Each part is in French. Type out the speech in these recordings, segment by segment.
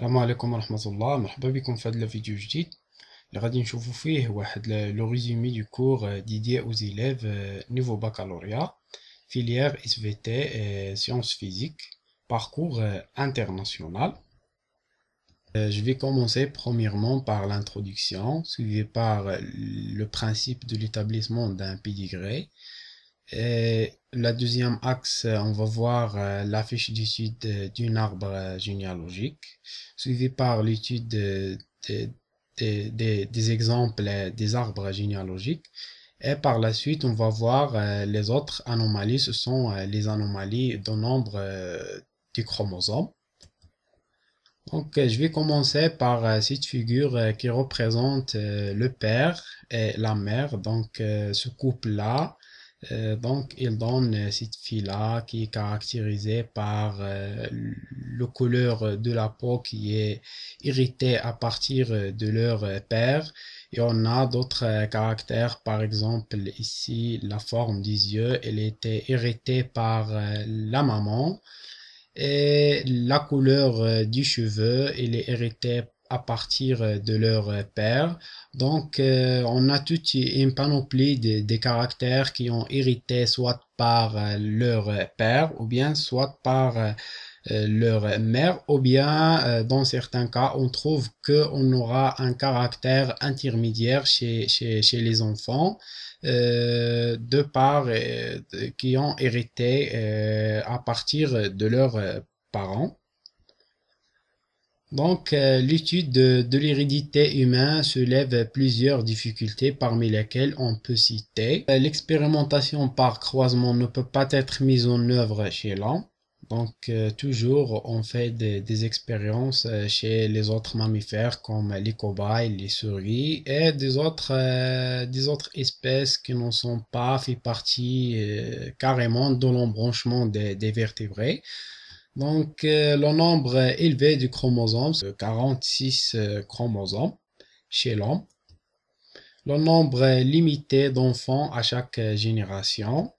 السلام عليكم ورحمة الله. مرحبا بكم في هذا الفيديو جديد اللي غادي نشوفوا فيه واحد لو ريزومي دو كور ديديé aux élèves niveau baccalauréat filière SVT sciences physiques parcours international. Je vais commencer premièrement par l'introduction, suivi par le principe de l'établissement d'un pédigré. Et la deuxième axe, on va voir la fiche d'étude d'un arbre généalogique, suivi par l'étude des exemples des arbres généalogiques. Et par la suite, on va voir les autres anomalies. Ce sont les anomalies de nombre des chromosomes. Donc, je vais commencer par cette figure qui représente le père et la mère. Donc, ce couple-là. Donc, il donne cette fille-là qui est caractérisée par la couleur de la peau qui est héritée à partir de leur père. Et on a d'autres caractères, par exemple ici la forme des yeux, elle était héritée par la maman. Et la couleur du cheveu, elle est héritée à partir de leur père. Donc, on a toute une panoplie des caractères qui ont hérité soit par leur père ou bien soit par leur mère, ou bien dans certains cas, on trouve qu'on aura un caractère intermédiaire chez les enfants de part qui ont hérité à partir de leurs parents. Donc, l'étude de l'hérédité humaine soulève plusieurs difficultés, parmi lesquelles on peut citer l'expérimentation par croisement ne peut pas être mise en œuvre chez l'homme. Donc, toujours, on fait des expériences chez les autres mammifères comme les cobayes, les souris et des autres espèces qui ne sont pas fait partie carrément de l'embranchement des vertébrés. Donc, le nombre élevé du chromosome, 46 chromosomes chez l'homme. Le nombre limité d'enfants à chaque génération.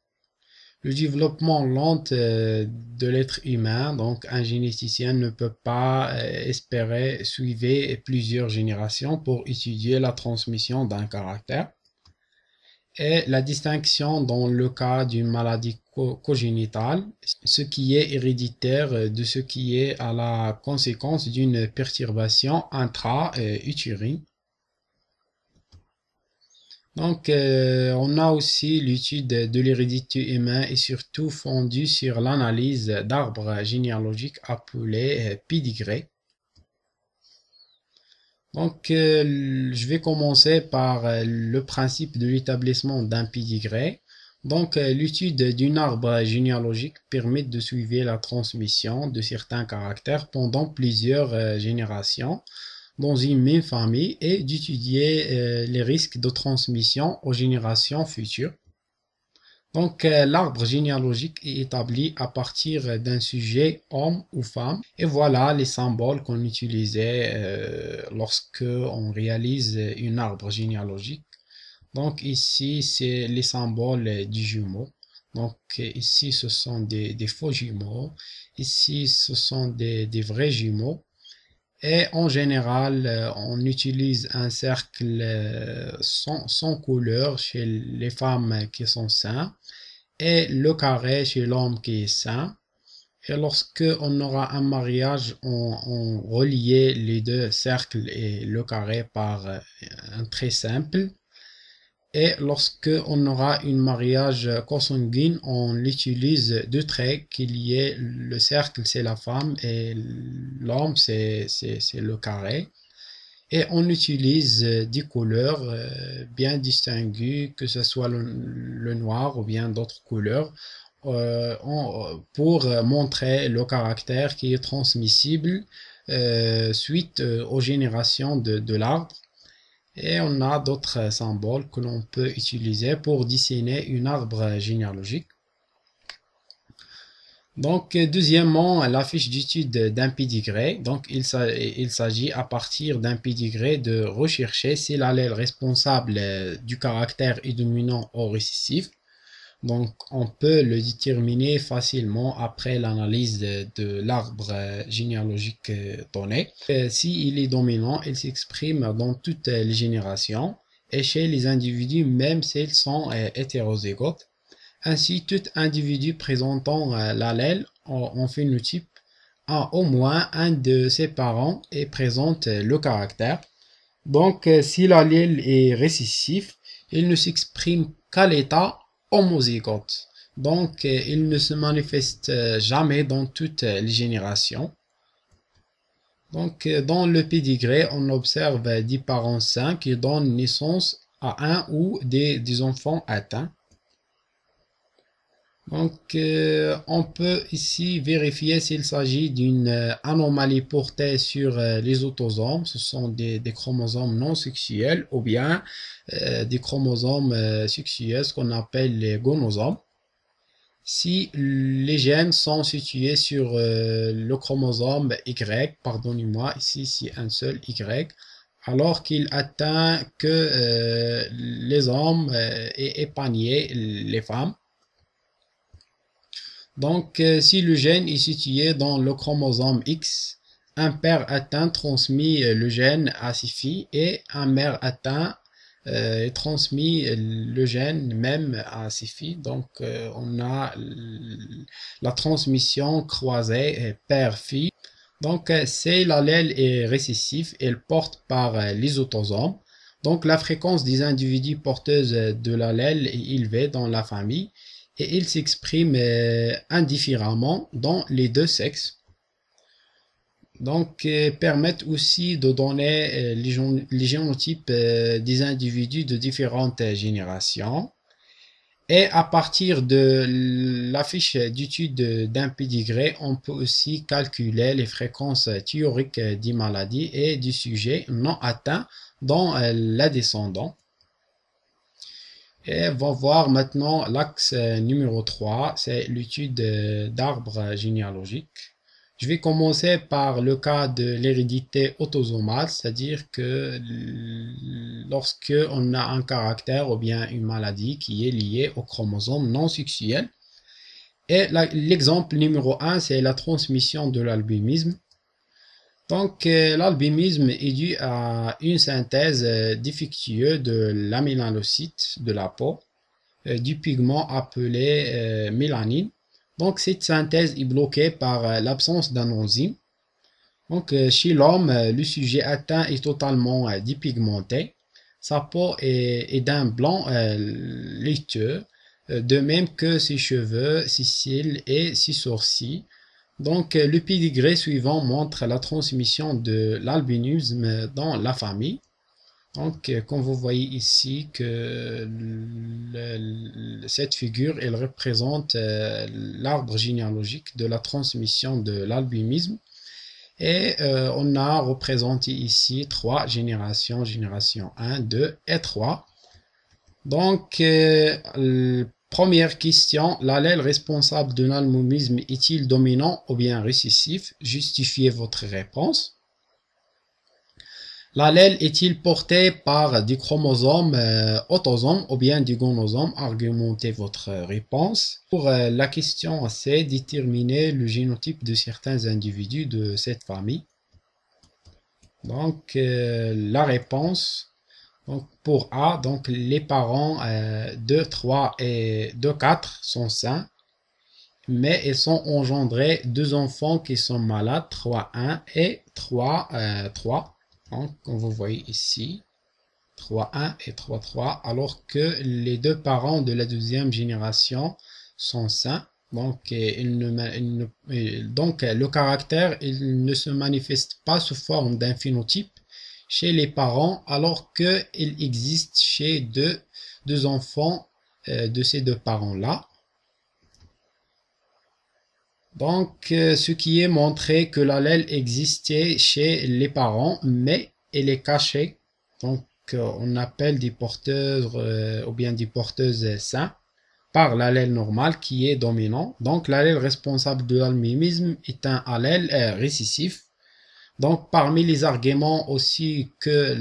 Le développement lent de l'être humain, donc un généticien ne peut pas espérer suivre plusieurs générations pour étudier la transmission d'un caractère. Et la distinction dans le cas d'une maladie congénitale, ce qui est héréditaire de ce qui est à la conséquence d'une perturbation intra-utérine. Donc, on a aussi l'étude de l'hérédité humaine et surtout fondue sur l'analyse d'arbres généalogiques appelés pédigrés. Donc, je vais commencer par le principe de l'établissement d'un pédigré. Donc, l'étude d'un arbre généalogique permet de suivre la transmission de certains caractères pendant plusieurs générations dans une même famille et d'étudier les risques de transmission aux générations futures. Donc, l'arbre généalogique est établi à partir d'un sujet homme ou femme. Et voilà les symboles qu'on utilisait lorsque on réalise un arbre généalogique. Donc, ici, c'est les symboles du jumeau. Donc, ici, ce sont des faux jumeaux. Ici, ce sont des vrais jumeaux. Et en général, on utilise un cercle sans couleur chez les femmes qui sont sains et le carré chez l'homme qui est sain. Et lorsque on aura un mariage, on reliait les deux cercles et le carré par un trait simple. Et lorsque on aura un mariage consanguin, on utilise deux traits qui lient le cercle, c'est la femme, et l'homme, c'est le carré. Et on utilise des couleurs bien distinguées, que ce soit le noir ou bien d'autres couleurs, pour montrer le caractère qui est transmissible suite aux générations de l'arbre. Et on a d'autres symboles que l'on peut utiliser pour dessiner un arbre généalogique. Donc, deuxièmement, la fiche d'étude d'un pédigré. Donc, il s'agit à partir d'un pédigré de rechercher si l'allèle responsable du caractère est dominant ou récessif. Donc, on peut le déterminer facilement après l'analyse de l'arbre généalogique donné. S'il est dominant, il s'exprime dans toutes les générations et chez les individus, même s'ils sont hétérozygotes. Ainsi, tout individu présentant l'allèle en phénotype a au moins un de ses parents et présente le caractère. Donc, si l'allèle est récessif, il ne s'exprime qu'à l'état homozygote. Donc, il ne se manifeste jamais dans toutes les générations. Donc, dans le pédigré, on observe des parents sains qui donnent naissance à un ou des enfants atteints. Donc, on peut ici vérifier s'il s'agit d'une anomalie portée sur les autosomes. Ce sont des chromosomes non sexuels ou bien des chromosomes sexuels, ce qu'on appelle les gonosomes. Si les gènes sont situés sur le chromosome Y, pardonnez-moi, ici c'est un seul Y, alors qu'il atteint que les hommes et épargné les femmes. Donc, si le gène est situé dans le chromosome X, un père atteint transmet le gène à ses filles et un mère atteint transmet le gène même à ses filles. Donc, on a la transmission croisée père-fille. Donc, si l'allèle est récessif, elle porte par les autosomes. Donc, la fréquence des individus porteuses de l'allèle est élevée dans la famille et il s'exprime indifféremment dans les deux sexes. Donc, permettent aussi de donner les génotypes des individus de différentes générations. Et à partir de la fiche d'étude d'un pédigré, on peut aussi calculer les fréquences théoriques des maladies et du sujet non atteint dans la descendante. Et on va voir maintenant l'axe numéro 3, c'est l'étude d'arbres généalogiques. Je vais commencer par le cas de l'hérédité autosomale, c'est-à-dire que lorsque on a un caractère ou bien une maladie qui est liée au chromosome non sexuel. Et l'exemple numéro 1, c'est la transmission de l'albinisme. Donc, l'albinisme est dû à une synthèse défectueuse de l'amylanocyte de la peau, du pigment appelé mélanine. Donc, cette synthèse est bloquée par l'absence d'un enzyme. Donc, chez l'homme, le sujet atteint est totalement dépigmenté. Sa peau est d'un blanc laiteux, de même que ses cheveux, ses cils et ses sourcils. Donc, le pédigré suivant montre la transmission de l'albinisme dans la famille. Donc, comme vous voyez ici que cette figure, elle représente l'arbre généalogique de la transmission de l'albinisme. Et on a représenté ici 3 générations, génération 1, 2 et 3. Donc, première question, l'allèle responsable de l'albinisme est-il dominant ou bien récessif? Justifiez votre réponse. L'allèle est-il porté par des chromosomes autosomes ou bien des gonosomes? Argumentez votre réponse. Pour la question C, déterminer le génotype de certains individus de cette famille. Donc, la réponse... Donc pour A, donc les parents 2, 3 et 2, 4 sont sains, mais ils sont engendrés deux enfants qui sont malades, 3, 1 et 3, 3. Donc comme vous voyez ici, 3, 1 et 3, 3, alors que les deux parents de la deuxième génération sont sains. Donc, donc le caractère il ne se manifeste pas sous forme d'un phénotype chez les parents, alors qu'il existe chez deux enfants de ces deux parents-là. Donc, ce qui est montré que l'allèle existait chez les parents, mais elle est cachée. Donc, on appelle des porteurs ou bien des porteuses sains par l'allèle normal qui est dominant. Donc, l'allèle responsable de l'albinisme est un allèle récessif. Donc, parmi les arguments aussi que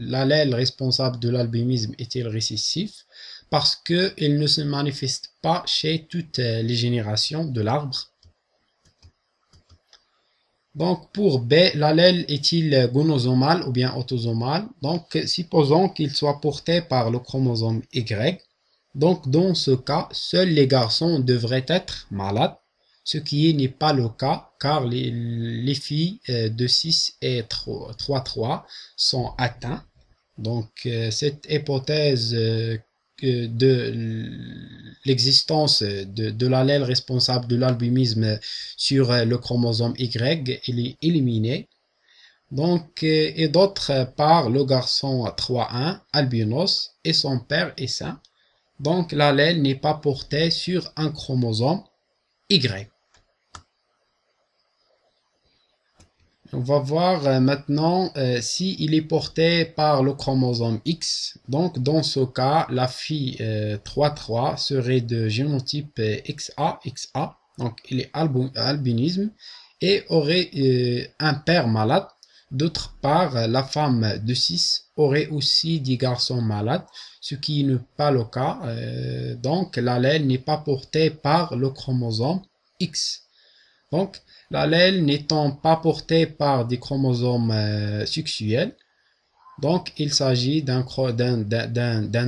l'allèle responsable de l'albinisme est-il récessif, parce qu'il ne se manifeste pas chez toutes les générations de l'arbre. Donc pour B, l'allèle est-il gonosomal ou bien autosomal? Donc supposons qu'il soit porté par le chromosome Y. Donc dans ce cas, seuls les garçons devraient être malades, ce qui n'est pas le cas car les filles de 6 et 3 sont atteintes. Donc cette hypothèse de l'existence de l'allèle responsable de l'albinisme sur le chromosome Y, il est éliminé. Donc, et d'autre part, le garçon 3-1, albinos, et son père est sain. Donc, l'allèle n'est pas porté sur un chromosome Y. On va voir maintenant s'il est porté par le chromosome X. Donc, dans ce cas, la fille 3-3 serait de génotype XA. Donc, il est albinisme et aurait un père malade. D'autre part, la femme de 6 aurait aussi des garçons malades, ce qui n'est pas le cas. Donc, l'allèle n'est pas porté par le chromosome X. Donc, l'allèle n'étant pas porté par des chromosomes sexuels, donc il s'agit d'un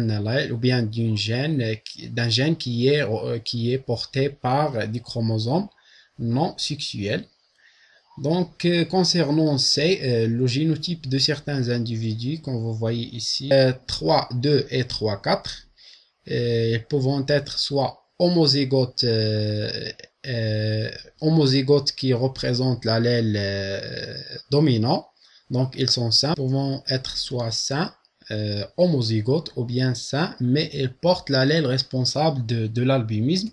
allèle ou bien d'un gène qui est porté par des chromosomes non sexuels. Donc, concernant le génotype de certains individus, comme vous voyez ici, 3-2 et 3-4, ils peuvent être soit homozygotes qui représentent l'allèle dominant, donc ils sont sains, pouvant être soit sains, homozygotes ou bien sains, mais ils portent l'allèle responsable de l'albinisme.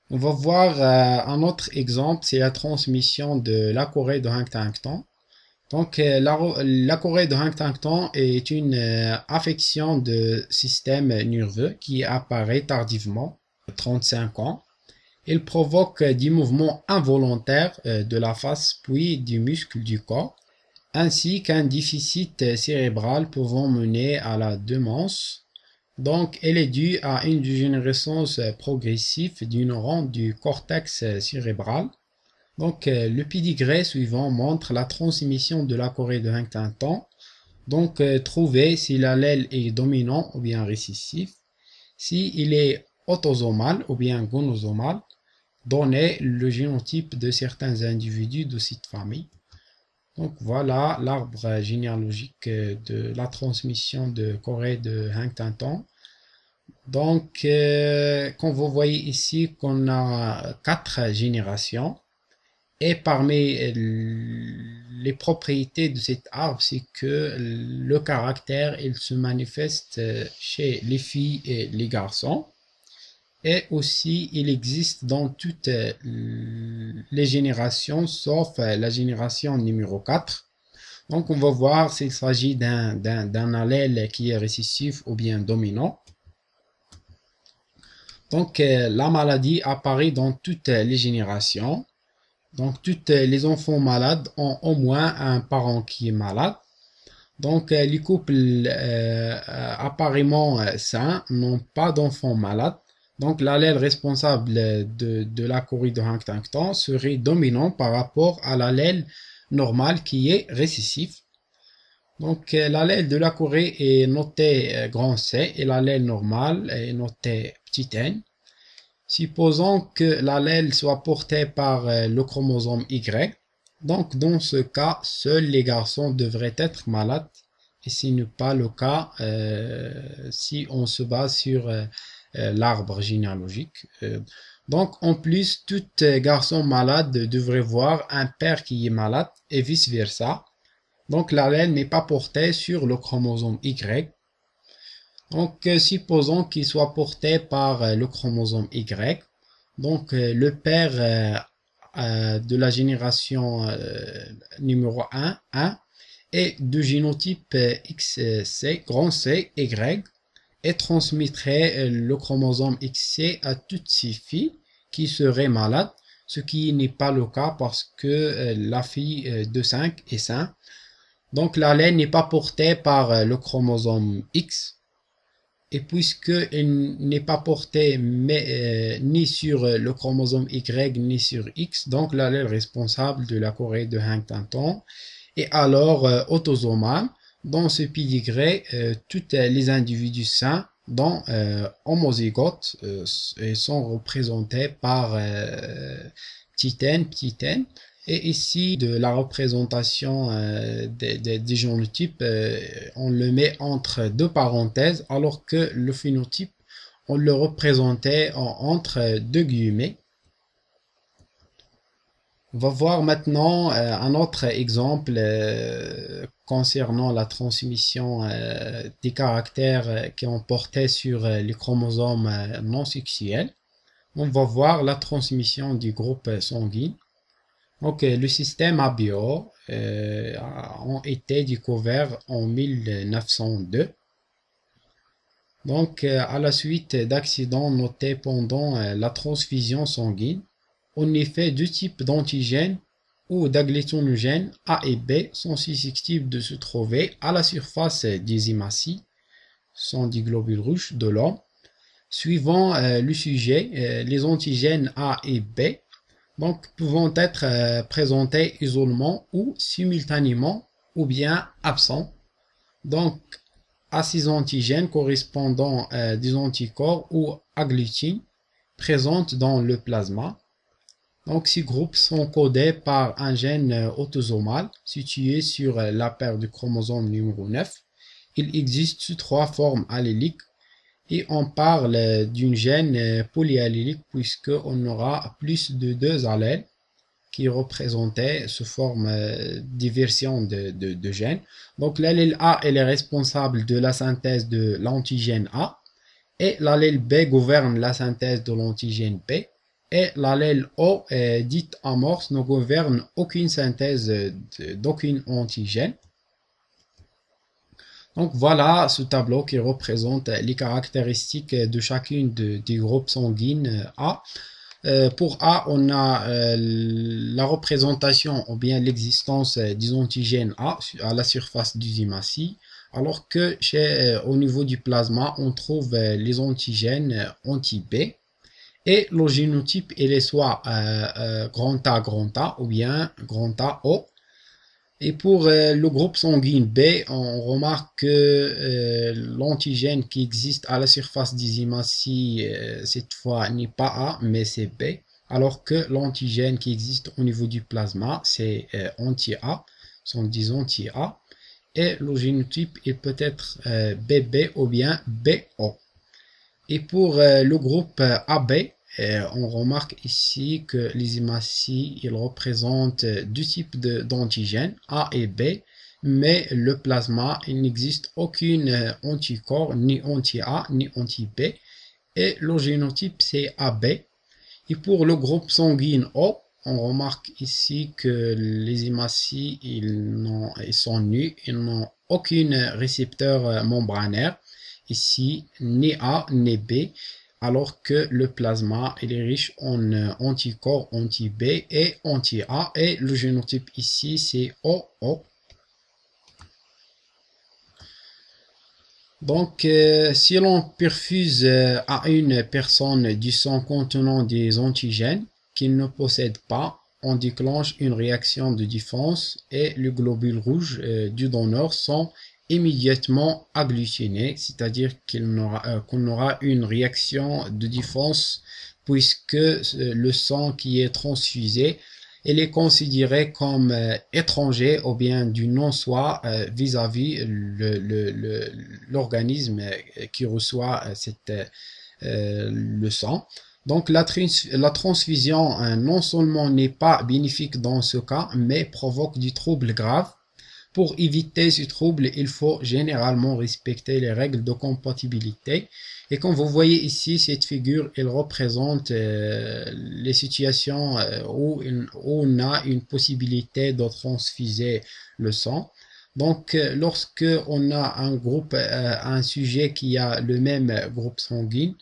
On va voir un autre exemple, c'est la transmission de la Corée de Huntington. Donc, la Corée de Huntington est une affection de système nerveux qui apparaît tardivement, 35 ans. Il provoque des mouvements involontaires de la face puis des muscles du corps, ainsi qu'un déficit cérébral pouvant mener à la démence. Donc, elle est due à une dégénérescence progressive du neuron du cortex cérébral. Donc, le pédigré suivant montre la transmission de la Corée de Huntington. Donc, trouver si l'allèle est dominant ou bien récessif, s'il est autosomal ou bien gonosomal, donner le génotype de certains individus de cette famille. Donc, voilà l'arbre généalogique de la transmission de Corée de Huntington. Donc, comme vous voyez ici, qu'on a 4 générations. Et parmi les propriétés de cet arbre, c'est que le caractère, il se manifeste chez les filles et les garçons. Et aussi, il existe dans toutes les générations, sauf la génération numéro 4. Donc, on va voir s'il s'agit d'un allèle qui est récessif ou bien dominant. Donc, la maladie apparaît dans toutes les générations. Donc, tous les enfants malades ont au moins un parent qui est malade. Donc, les couples apparemment sains n'ont pas d'enfants malades. Donc, l'allèle responsable de la Corée de Huntington serait dominant par rapport à l'allèle normal qui est récessif. Donc, l'allèle de la Corée est noté grand C et l'allèle normal est noté petit n. Supposons que l'allèle soit porté par le chromosome Y. Donc, dans ce cas, seuls les garçons devraient être malades. Et ce n'est pas le cas si on se base sur l'arbre généalogique. Donc, en plus, tout garçon malade devrait voir un père qui est malade et vice-versa. Donc, l'allèle n'est pas porté sur le chromosome Y. Donc, supposons qu'il soit porté par le chromosome Y. Donc, le père de la génération numéro 1 est de génotype XC, grand C, Y, et transmettrait le chromosome XC à toutes ses filles qui seraient malades, ce qui n'est pas le cas parce que la fille de 5 est saine. Donc, l'allèle n'est pas porté par le chromosome X. Et puisqu'il n'est pas porté ni sur le chromosome Y ni sur X, donc l'allèle responsable de la chorée de Huntington est alors autosomal. Dans ce pédigré, tous les individus sains dont homozygotes sont représentés par petit n, petit n. Et ici, de la représentation des génotypes, on le met entre deux parenthèses, alors que le phénotype, on le représentait entre deux guillemets. On va voir maintenant un autre exemple concernant la transmission des caractères qui ont porté sur les chromosomes non sexuels. On va voir la transmission du groupe sanguin. Donc, le système ABO ont été découverts en 1902. Donc, à la suite d'accidents notés pendant la transfusion sanguine, en effet, deux types d'antigènes ou d'agglutinogènes A et B sont susceptibles de se trouver à la surface des hématies, sont des globules rouges de l'homme. Suivant le sujet, les antigènes A et B donc pouvant être présentés isolément ou simultanément ou bien absents. Donc à ces antigènes correspondant des anticorps ou agglutines présentes dans le plasma. Donc ces groupes sont codés par un gène autosomal situé sur la paire du chromosome numéro 9. Il existe trois formes alléliques. Et on parle d'une gène polyallélique puisqu'on aura plus de deux allèles qui représentaient sous forme des versions de gènes. Donc l'allèle A elle est responsable de la synthèse de l'antigène A et l'allèle B gouverne la synthèse de l'antigène B et l'allèle O dite amorce ne gouverne aucune synthèse d'aucun antigène. Donc voilà ce tableau qui représente les caractéristiques de chacune des groupes sanguins A. Pour A, on a la représentation ou bien l'existence des antigènes A à la surface du hématie, alors que au niveau du plasma, on trouve les antigènes anti-B. Et le génotype, il est soit grand A ou bien grand A O. Et pour le groupe sanguin B, on remarque que l'antigène qui existe à la surface des hématies, cette fois, n'est pas A, mais c'est B. Alors que l'antigène qui existe au niveau du plasma, c'est anti-A, sont des anti-A. Et le génotype, il peut être BB ou bien BO. Et pour le groupe AB, on remarque ici que les hématies ils représentent deux types d'antigènes A et B, mais le plasma il n'existe aucun anticorps ni anti-A ni anti-B et le génotype c'est AB. Et pour le groupe sanguin O, on remarque ici que les hématies ils sont nus, ils n'ont aucun récepteur membranaire ici, ni A ni B. Alors que le plasma il est riche en anticorps anti-B et anti-A et le génotype ici c'est OO. Donc si l'on perfuse à une personne du sang contenant des antigènes qu'il ne possède pas, on déclenche une réaction de défense et les globules rouges du donneur sont immédiatement agglutinés, c'est-à-dire qu'on aura une réaction de défense puisque le sang qui est transfusé il est considéré comme étranger ou bien du non-soi vis-à-vis l'organisme qui reçoit le sang. Donc la transfusion non seulement n'est pas bénéfique dans ce cas, mais provoque du trouble grave. Pour éviter ce trouble, il faut généralement respecter les règles de compatibilité. Et comme vous voyez ici, cette figure, elle représente les situations où on a une possibilité de transfuser le sang. Donc, lorsque on a un groupe, un sujet qui a le même groupe sanguin,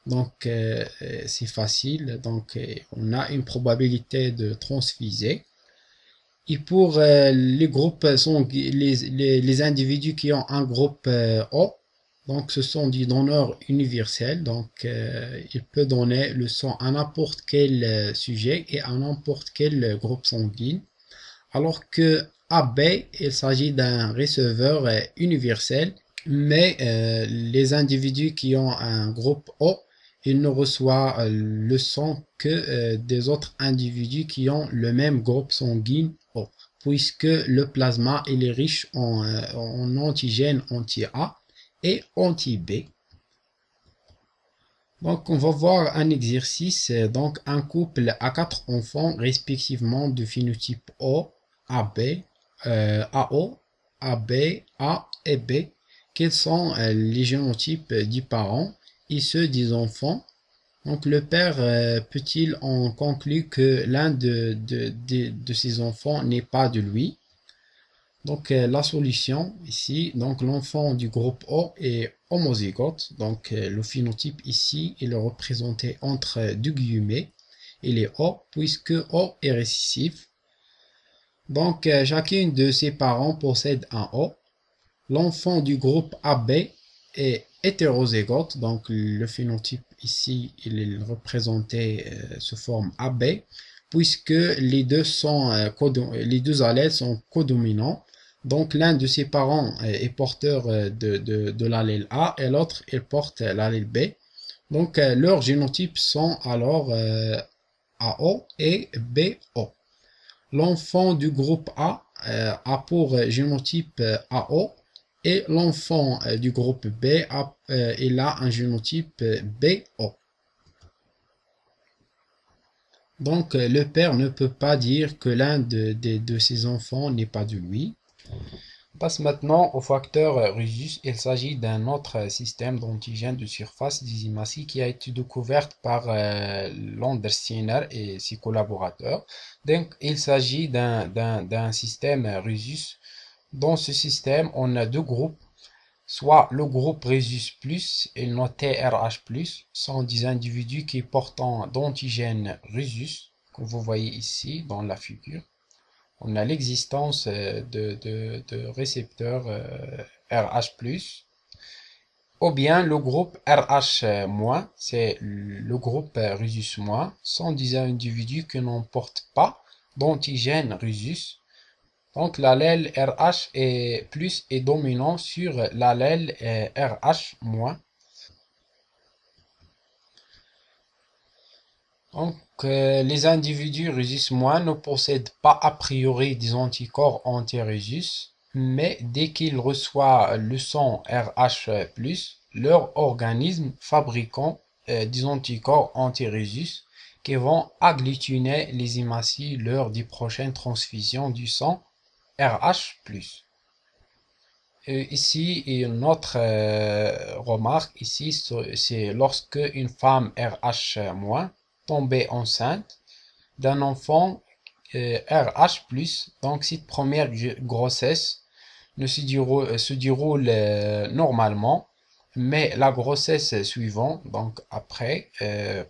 donc c'est facile. Donc, on a une probabilité de transfuser. Et pour les groupes les individus qui ont un groupe O, Donc, ce sont des donneurs universels. Donc, il peut donner le sang à n'importe quel sujet et à n'importe quel groupe sanguin. Alors que AB, il s'agit d'un receveur universel, mais les individus qui ont un groupe O, ils ne reçoivent le sang que des autres individus qui ont le même groupe sanguin O, puisque le plasma il est riche en antigènes anti-A et anti-B. Donc, on va voir un exercice. Donc, un couple a quatre enfants, respectivement de phénotype O, AB, AO, AB, A et B. Quels sont les génotypes du parent et ceux des enfants? Donc, le père peut-il en conclure que l'un de ses enfants n'est pas de lui? Donc la solution ici, donc l'enfant du groupe O est homozygote, donc le phénotype ici il est représenté entre deux guillemets, il est O puisque O est récessif. Donc chacun de ses parents possède un O. L'enfant du groupe AB est hétérozygote, donc le phénotype ici il est représenté sous forme AB, puisque les deux allèles sont codominants. Donc l'un de ses parents est porteur de l'allèle A et l'autre il porte l'allèle B. Donc leurs génotypes sont alors AO et BO. L'enfant du groupe A a pour génotype AO et l'enfant du groupe B il a un génotype BO. Donc le père ne peut pas dire que l'un de ses enfants n'est pas de lui. On passe maintenant au facteur Rhesus. Il s'agit d'un autre système d'antigènes de surface des hématies qui a été découvert par Landersteiner et ses collaborateurs. Donc, il s'agit d'un système Rhesus. Dans ce système, on a deux groupes, soit le groupe Rhesus plus et noté RH plus, sont des individus qui portent d'antigènes Rhesus, que vous voyez ici dans la figure. On a l'existence de récepteurs RH+, ou bien le groupe RH-, c'est le groupe Rhesus-, sont des individus qui n'en portent pas d'antigène Rhesus. Donc l'allèle RH est dominant sur l'allèle RH-. Donc, les individus Rhesus- ne possèdent pas a priori des anticorps anti-Rhesus, mais dès qu'ils reçoivent le sang RH+, leur organisme fabriquant des anticorps anti-Rhesus qui vont agglutiner les hématies lors des prochaines transfusions du sang RH+. Ici, une autre remarque ici, c'est lorsque une femme RH-, tombée enceinte d'un enfant RH+, donc cette première grossesse ne se déroule normalement, mais la grossesse suivante, donc après,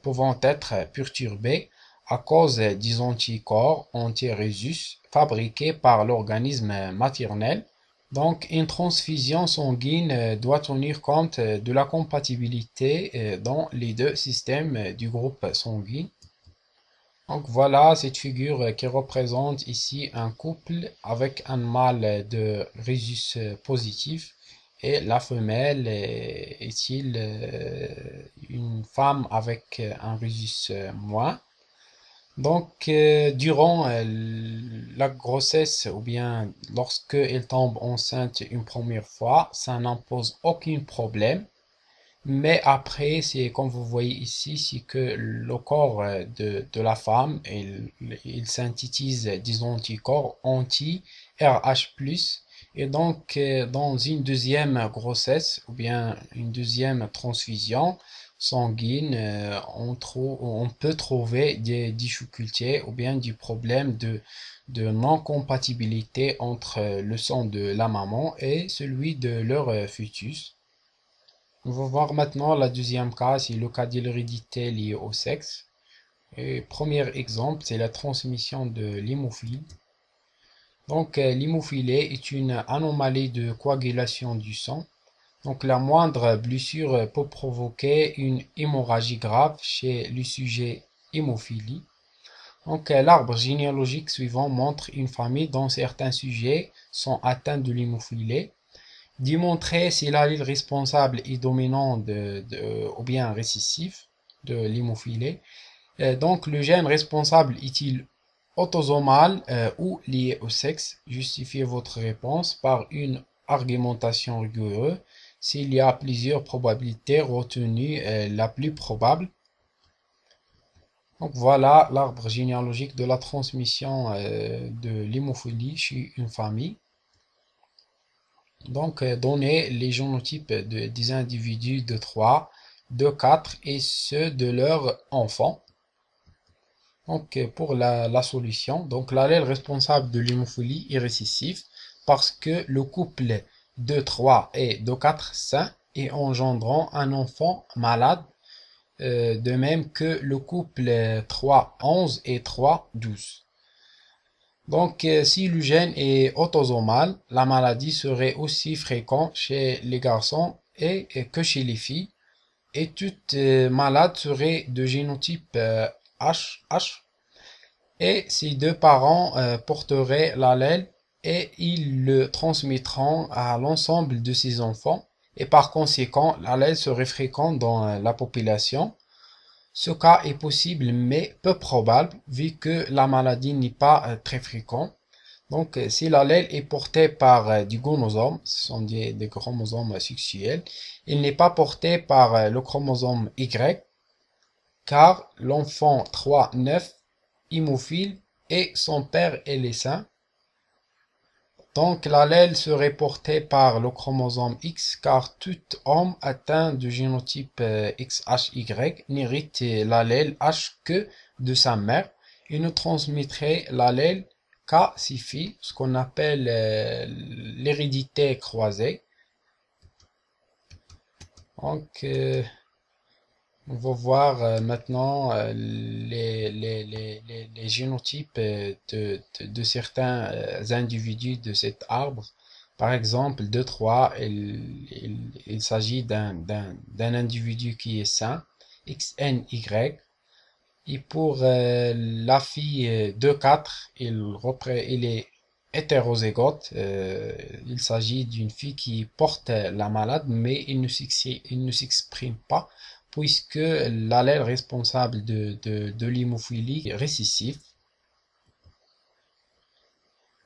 pouvant être perturbée à cause des anticorps anti-Rhesus fabriqués par l'organisme maternel. Donc, une transfusion sanguine doit tenir compte de la compatibilité dans les deux systèmes du groupe sanguin. Donc voilà cette figure qui représente ici un couple avec un mâle de Rhesus positif et la femelle est-il une femme avec un Rhesus moins. Donc, durant la grossesse ou bien lorsque elle tombe enceinte une première fois, ça n'impose aucun problème. Mais après, c'est comme vous voyez ici, c'est que le corps de la femme, il synthétise des anticorps anti-RH+. Et donc, dans une deuxième grossesse ou bien une deuxième transfusion sanguine, on peut trouver des difficultés ou bien des problèmes de non-compatibilité entre le sang de la maman et celui de leur fœtus. On va voir maintenant la deuxième cas, c'est le cas de l'hérédité liée au sexe. Et premier exemple, c'est la transmission de l'hémophilie. Donc, l'hémophilie est une anomalie de coagulation du sang. Donc la moindre blessure peut provoquer une hémorragie grave chez le sujet hémophilie. Donc l'arbre généalogique suivant montre une famille dont certains sujets sont atteints de l'hémophilie. Démontrer si l'allèle responsable est dominant ou bien récessif de l'hémophilie. Donc le gène responsable est-il autosomal ou lié au sexe? Justifiez votre réponse par une argumentation rigoureuse. S'il y a plusieurs probabilités, retenue la plus probable. Donc voilà l'arbre généalogique de la transmission de l'hémophilie chez une famille. Donc donner les génotypes des individus de 3, de 4 et ceux de leurs enfants. Donc pour la solution, donc l'allèle responsable de l'hémophilie est récessif parce que le couple de 3 et de 4 sains et engendrant un enfant malade, de même que le couple 3, 11 et 3, 12. Donc si le gène est autosomal, la maladie serait aussi fréquente chez les garçons et que chez les filles, et toute malade serait de génotype H, et ces deux parents porteraient l'allèle et ils le transmettront à l'ensemble de ses enfants, et par conséquent l'allèle serait fréquent dans la population. Ce cas est possible mais peu probable vu que la maladie n'est pas très fréquente. Donc si l'allèle est porté par du gonosome, ce sont des chromosomes sexuels, il n'est pas porté par le chromosome Y, car l'enfant 3,9 hémophile et son père est sain. Donc l'allèle serait porté par le chromosome X, car tout homme atteint du génotype XHY n'hérite l'allèle H que de sa mère et ne transmettrait l'allèle qu'à ses filles, ce qu'on appelle l'hérédité croisée. Donc on va voir maintenant les génotypes de certains individus de cet arbre. Par exemple, 2, 3, il s'agit d'un individu qui est sain, XNY. Et pour la fille 2, 4, il est hétérozygote. Il s'agit d'une fille qui porte la maladie, mais il ne s'exprime pas, puisque l'allèle responsable de l'hémophilie est récessif.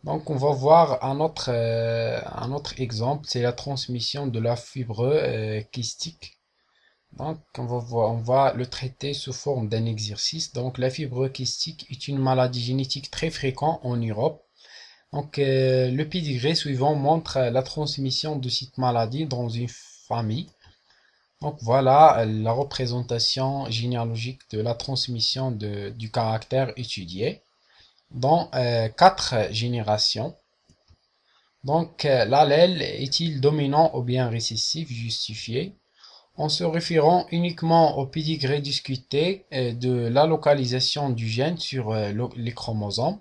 Donc on va voir un autre exemple, c'est la transmission de la fibre kystique. Donc on va le traiter sous forme d'un exercice. Donc la fibre kystique est une maladie génétique très fréquente en Europe. Donc le pédigré suivant montre la transmission de cette maladie dans une famille. Donc voilà la représentation généalogique de la transmission du caractère étudié dans 4 générations. Donc l'allèle est-il dominant ou bien récessif? Justifié. En se référant uniquement au pédigré discuté de la localisation du gène sur les chromosomes,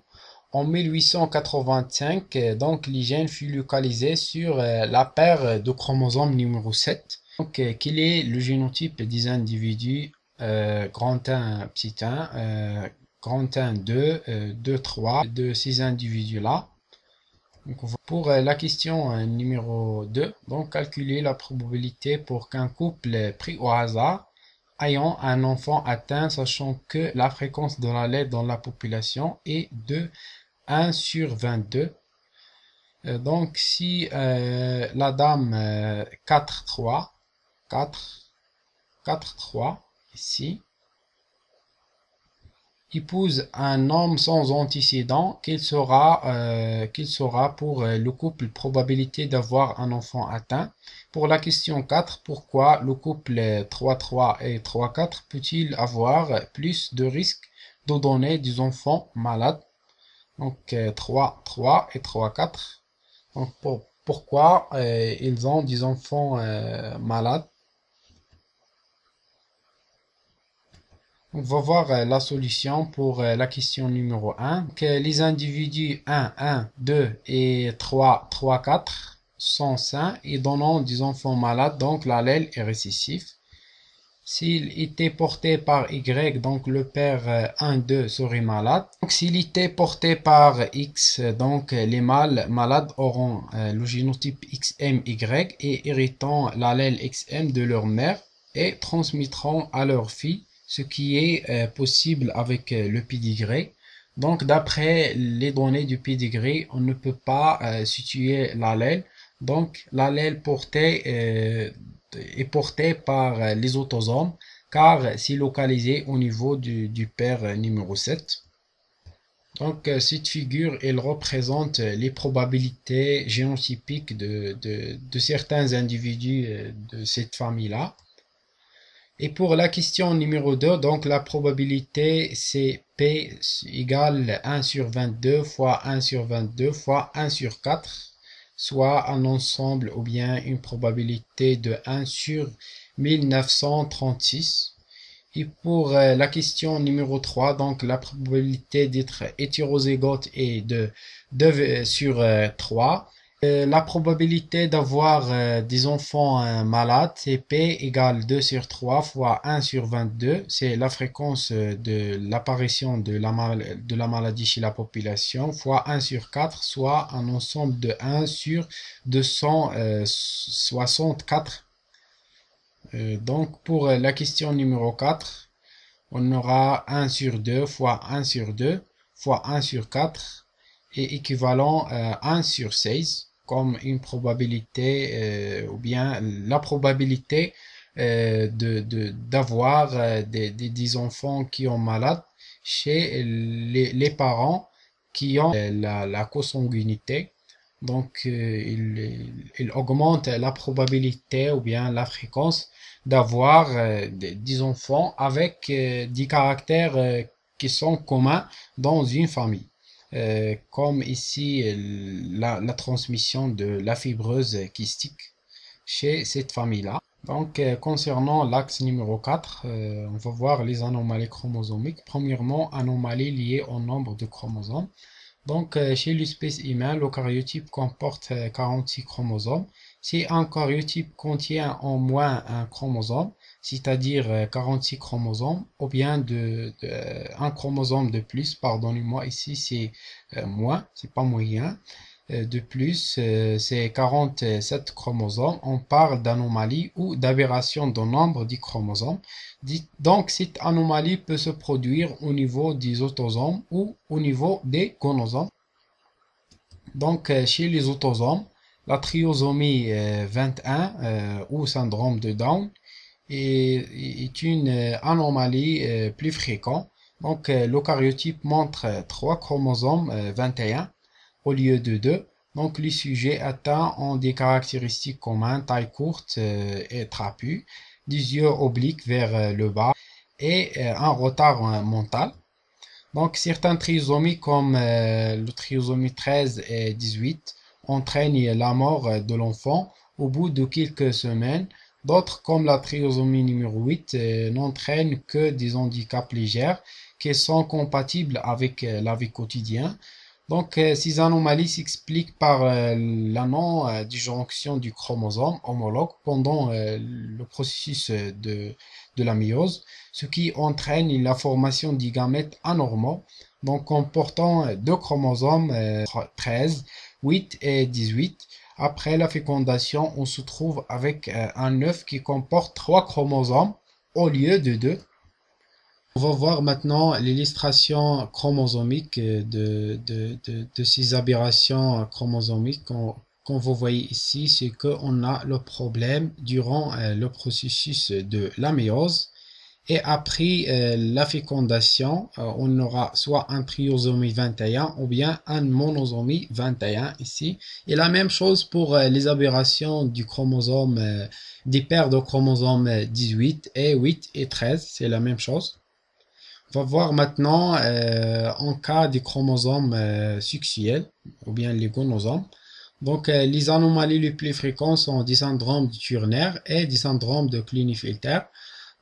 en 1885, donc les gènes fut localisé sur la paire de chromosomes numéro 7. Donc, quel est le génotype des individus grand 1, petit 1, grand 1, 2, 2, 3 de ces individus-là? Donc, pour la question numéro 2, donc calculer la probabilité pour qu'un couple pris au hasard ayant un enfant atteint, sachant que la fréquence de l'allèle dans la population est de 1 sur 22. Donc si la dame 4, 3, 4, 4, 3, ici, épouse un homme sans antécédent, quelle sera pour le couple probabilité d'avoir un enfant atteint? Pour la question 4, pourquoi le couple 3-3 et 3-4 peut-il avoir plus de risques de donner des enfants malades? Donc 3-3 et 3-4. Donc pourquoi ils ont des enfants malades? On va voir la solution pour la question numéro 1. Que les individus 1, 1, 2 et 3, 3, 4 sont sains et donnant des enfants malades, donc l'allèle est récessif. S'il était porté par Y, donc le père 1-2 serait malade. Donc s'il était porté par X, donc les mâles malades auront le génotype XMY et héritant l'allèle XM de leur mère et transmettront à leur fille, ce qui est possible avec le pédigré. Donc d'après les données du pédigré, on ne peut pas situer l'allèle. Donc l'allèle est porté par les autosomes car c'est localisé au niveau du père numéro 7. Donc cette figure, elle représente les probabilités génotypiques de certains individus de cette famille-là. Et pour la question numéro 2, donc la probabilité c'est P égale 1 sur 22 fois 1 sur 22 fois 1 sur 4, soit un ensemble ou bien une probabilité de 1 sur 1936. Et pour la question numéro 3, donc la probabilité d'être hétérozygote est de 2 sur 3. La probabilité d'avoir des enfants malades, c'est P égale 2 sur 3 fois 1 sur 22. C'est la fréquence de l'apparition de la maladie chez la population, fois 1 sur 4, soit un ensemble de 1 sur 264. Donc pour la question numéro 4, on aura 1 sur 2 fois 1 sur 2 fois 1 sur 4 est équivalent à 1 sur 16 comme une probabilité ou bien la probabilité d'avoir des enfants qui ont malade chez les parents qui ont la consanguinité. Donc, il augmente la probabilité ou bien la fréquence d'avoir des enfants avec des caractères qui sont communs dans une famille. Comme ici la transmission de la fibreuse kystique chez cette famille-là. Donc, concernant l'axe numéro 4, on va voir les anomalies chromosomiques. Premièrement, anomalies liées au nombre de chromosomes. Donc, chez l'espèce humaine, l'eucaryotype comporte 46 chromosomes. Si un caryotype contient au moins un chromosome, c'est-à-dire 46 chromosomes, ou bien un chromosome de plus, pardonnez-moi, ici c'est moins, c'est pas moyen, de plus, c'est 47 chromosomes, on parle d'anomalie ou d'aberration du nombre des chromosomes. Donc, cette anomalie peut se produire au niveau des autosomes ou au niveau des gonosomes. Donc, chez les autosomes, la triosomie 21 ou syndrome de Down est une anomalie plus fréquente. Donc, l'eucaryotype montre 3 chromosomes 21 au lieu de 2. Donc, les sujets atteints ont des caractéristiques communes, taille courte et trapue, des yeux obliques vers le bas et un retard mental. Donc, certaines trisomies comme le trisomie 13 et 18 entraînent la mort de l'enfant au bout de quelques semaines. D'autres, comme la trisomie numéro 8, n'entraînent que des handicaps légers qui sont compatibles avec la vie quotidienne. Donc, ces anomalies s'expliquent par la non-disjonction du chromosome homologue pendant le processus de la méiose, ce qui entraîne la formation des gamètes anormaux, donc comportant deux chromosomes 13, 8 et 18. Après la fécondation, on se trouve avec un œuf qui comporte 3 chromosomes au lieu de 2. On va voir maintenant l'illustration chromosomique de ces aberrations chromosomiques qu'on vous voyez ici, c'est qu'on a le problème durant le processus de la méiose et après la fécondation, on aura soit un triosomie 21 ou bien un monosomie 21 ici. Et la même chose pour les aberrations du chromosome, des paires de chromosomes 18 et 8 et 13, c'est la même chose. On va voir maintenant en cas des chromosomes sexuels ou bien les gonosomes. Donc les anomalies les plus fréquentes sont des syndromes de Turner et des syndromes de Klinefelter.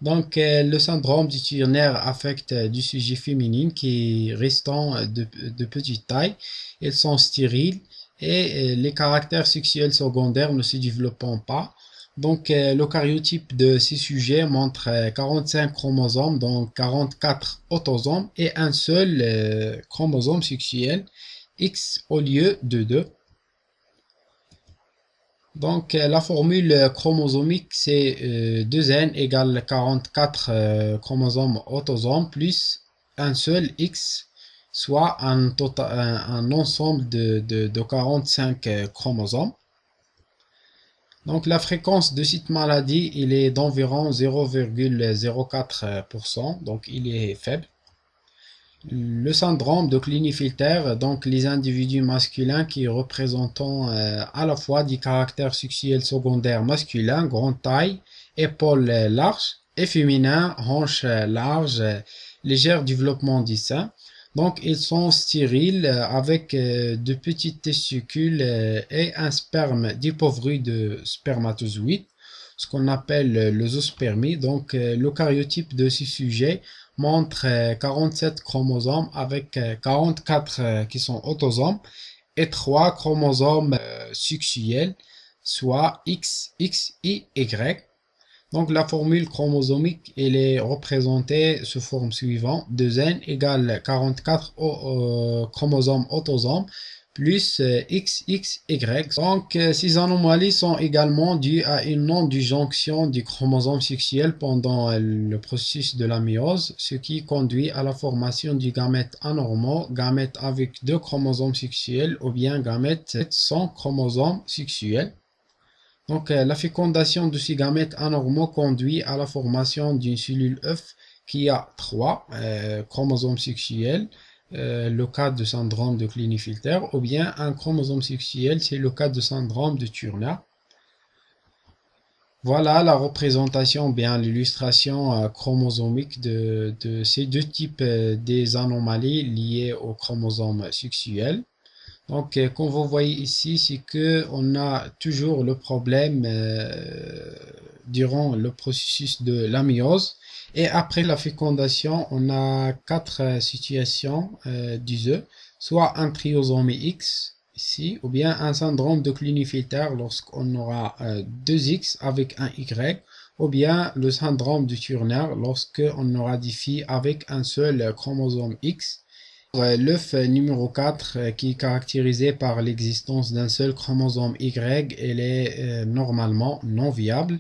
Donc le syndrome de Turner affecte du sujet féminin qui restant de petite taille. Elles sont stériles et les caractères sexuels secondaires ne se développant pas. Donc, le karyotype de ces sujets montre 45 chromosomes, donc 44 autosomes et un seul chromosome sexuel, X au lieu de 2. Donc, la formule chromosomique, c'est 2n égale 44 chromosomes autosomes plus un seul X, soit un ensemble de 45 chromosomes. Donc, la fréquence de cette maladie, il est d'environ 0,04%, donc il est faible. Le syndrome de Klinefelter, donc les individus masculins qui représentent à la fois des caractères sexuels secondaires masculins, grande taille, épaules larges, et féminins, hanches larges, léger développement du sein. Donc ils sont stériles avec de petites testicules et un sperme dépourvu de spermatozoïdes, ce qu'on appelle le zoospermie. Donc le karyotype de ces sujets montre 47 chromosomes avec 44 qui sont autosomes et 3 chromosomes sexuels, soit X, X, Y, Y. Donc la formule chromosomique elle est représentée sous forme suivante: 2n égale 44 chromosomes autosomes plus XXY. Donc ces anomalies sont également dues à une non-disjonction du chromosome sexuel pendant le processus de la méiose, ce qui conduit à la formation du gamète anormaux, gamète avec 2 chromosomes sexuels ou bien gamète sans chromosome sexuel. Donc, la fécondation de ces gamètes anormaux conduit à la formation d'une cellule œuf qui a 3 chromosomes sexuels, le cas de syndrome de Klinefelter, ou bien un chromosome sexuel, c'est le cas de syndrome de Turner. Voilà la représentation, bien l'illustration chromosomique de ces deux types des anomalies liées aux chromosomes sexuels. Donc, comme vous voyez ici, c'est que on a toujours le problème durant le processus de la méiose. Et après la fécondation, on a 4 situations des œufs, soit un triosome X ici, ou bien un syndrome de Klinefelter lorsqu'on aura 2 X avec un Y, ou bien le syndrome de Turner lorsqu'on aura des filles avec un seul chromosome X. L'œuf numéro 4 qui est caractérisé par l'existence d'un seul chromosome Y, elle est normalement non viable.